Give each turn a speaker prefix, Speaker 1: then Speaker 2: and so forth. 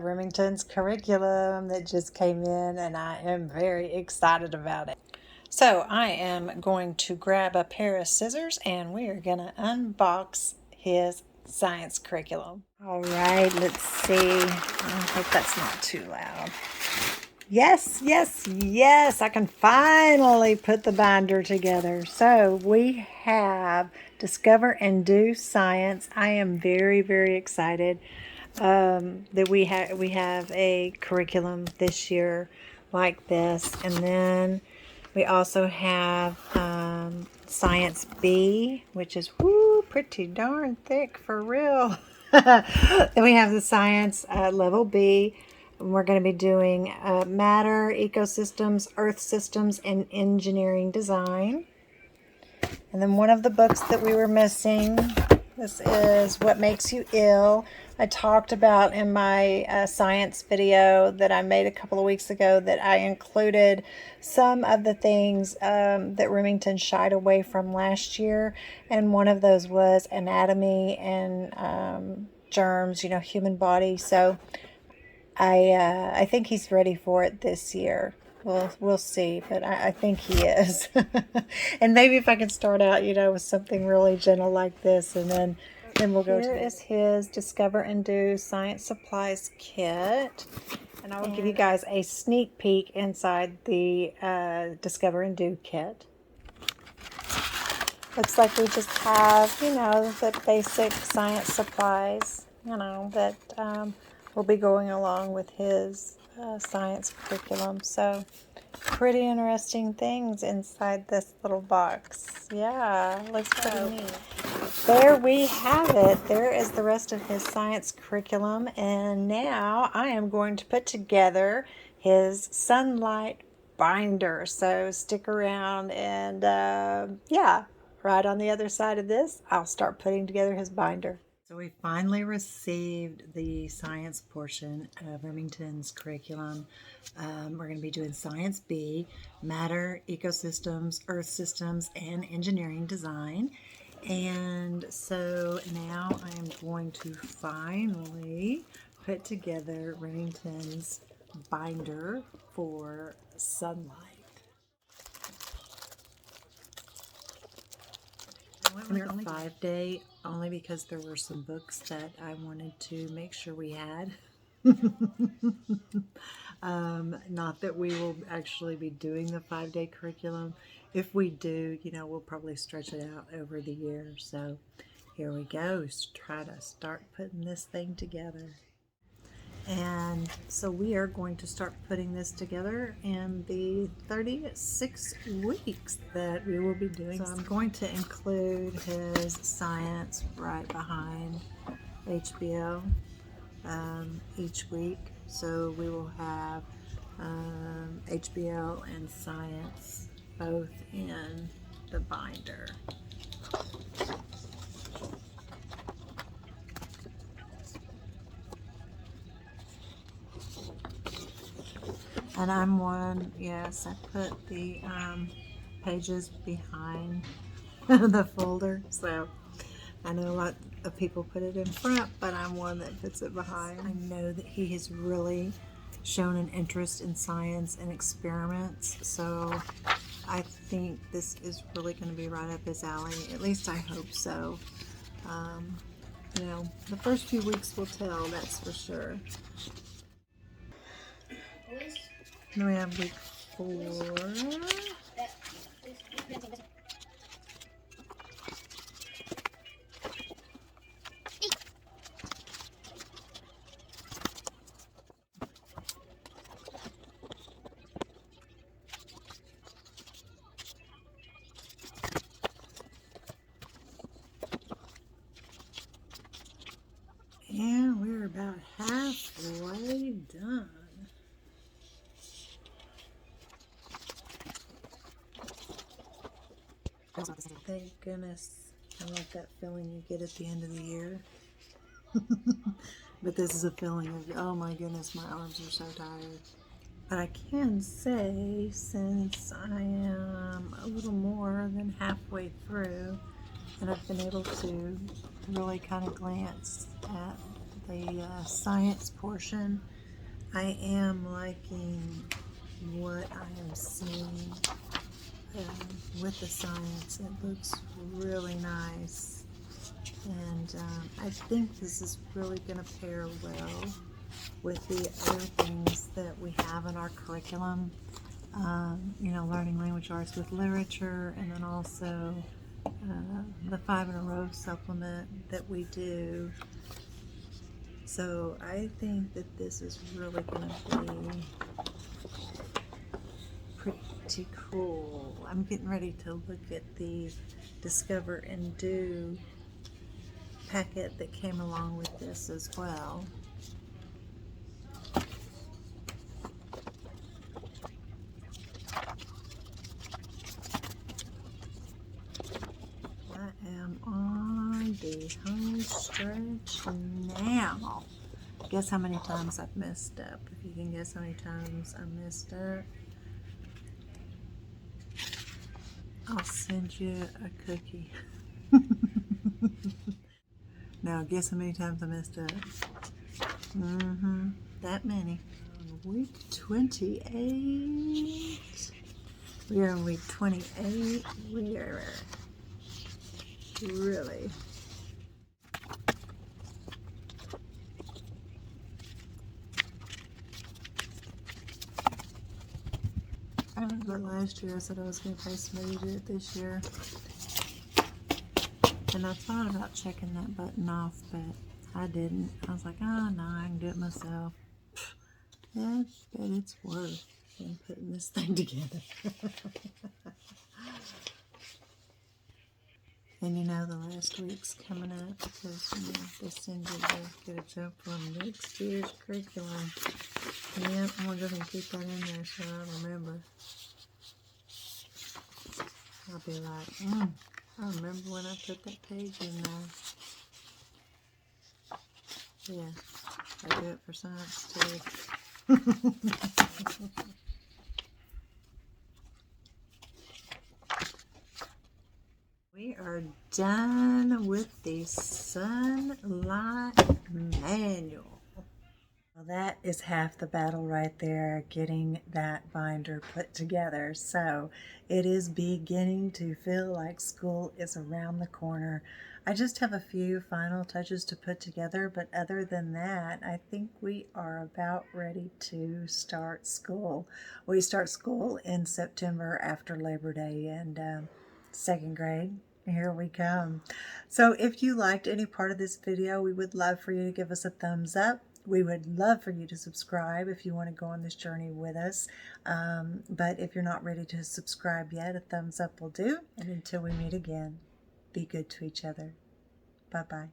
Speaker 1: Remington's curriculum that just came in, and I am very excited about it. So I am going to grab a pair of scissors and we are going to unbox his science curriculum. All right, let's see. I hope that's not too loud. Yes, yes, yes, I can finally put the binder together. So we have Discover and Do Science. I am very, very excited that we have a curriculum this year like this. And then we also have Science B, which is pretty darn thick for real. Then we have the Science Level B. We're going to be doing Matter, Ecosystems, Earth Systems, and Engineering Design. And then one of the books that we were missing, this is What Makes You Ill. I talked about in my science video that I made a couple of weeks ago that I included some of the things that Remington shied away from last year. And one of those was anatomy and germs, human body. So I think he's ready for it this year. We'll see, but I think he is. And maybe if I can start out, with something really gentle like this, and then we'll go. Here is his Discover and Do Science Supplies Kit. And I will give you guys a sneak peek inside the Discover and Do kit. Looks like we just have, the basic science supplies, that will be going along with his science curriculum. So pretty interesting things inside this little box. Yeah, looks pretty neat. There we have it. There is the rest of his science curriculum. And now I am going to put together his SONLIGHT binder. So stick around and right on the other side of this, I'll start putting together his binder. So we finally received the science portion of Remington's curriculum. We're going to be doing Science B, Matter, Ecosystems, Earth Systems, and Engineering Design. And so now I am going to finally put together Remington's binder for SONLIGHT. I went with a 5-day only because there were some books that I wanted to make sure we had. Not that we will actually be doing the 5-day curriculum. If we do, we'll probably stretch it out over the year. So here we go. Let's try to start putting this thing together. And so we are going to start putting this together in the 36 weeks that we will be doing. So I'm going to include his science right behind HBO each week. So we will have HBO and science both in the binder. And I'm one, yes, I put the pages behind the folder. So I know a lot of people put it in front, but I'm one that puts it behind. I know that he has really shown an interest in science and experiments. So I think this is really going to be right up his alley. At least I hope so. The first few weeks will tell, that's for sure. Then we have week 4. And we're about halfway done. Thank goodness. I like that feeling you get at the end of the year. But this is a feeling of, oh my goodness, my arms are so tired. But I can say, since I am a little more than halfway through, and I've been able to really kind of glance at the science portion, I am liking what I am seeing with the science. It looks really nice, and I think this is really going to pair well with the other things that we have in our curriculum. You know, learning language arts with literature, and then also the 5 in a row supplement that we do. So I think that this is really going to be pretty cool. I'm getting ready to look at the Discover and Do packet that came along with this as well. I am on the home stretch now. Guess how many times I've messed up. If you can guess how many times I messed up, I'll send you a cookie. Now guess how many times I messed up. That many. Week 28. We are on week 28. We are really I remember last year I said I was going to try smooth it this year, and I thought about checking that button off, but I didn't. I was like, oh no, I can do it myself. Yeah, but it's worth than putting this thing together. And you know, the last week's coming up because you know, they send you to get a jump on next year's curriculum. Yep, I'm going to go ahead and keep that in there so I remember. I'll be like, I remember when I put that page in there. Yeah, I do it for science too. We are done with the SONLIGHT manual. Well, that is half the battle right there, getting that binder put together. So it is beginning to feel like school is around the corner. I just have a few final touches to put together, but other than that, I think we are about ready to start school. We start school in September after Labor Day, and second grade. Here we come. So if you liked any part of this video, we would love for you to give us a thumbs up. We would love for you to subscribe if you want to go on this journey with us. But if you're not ready to subscribe yet, a thumbs up will do. And until we meet again, be good to each other. Bye-bye.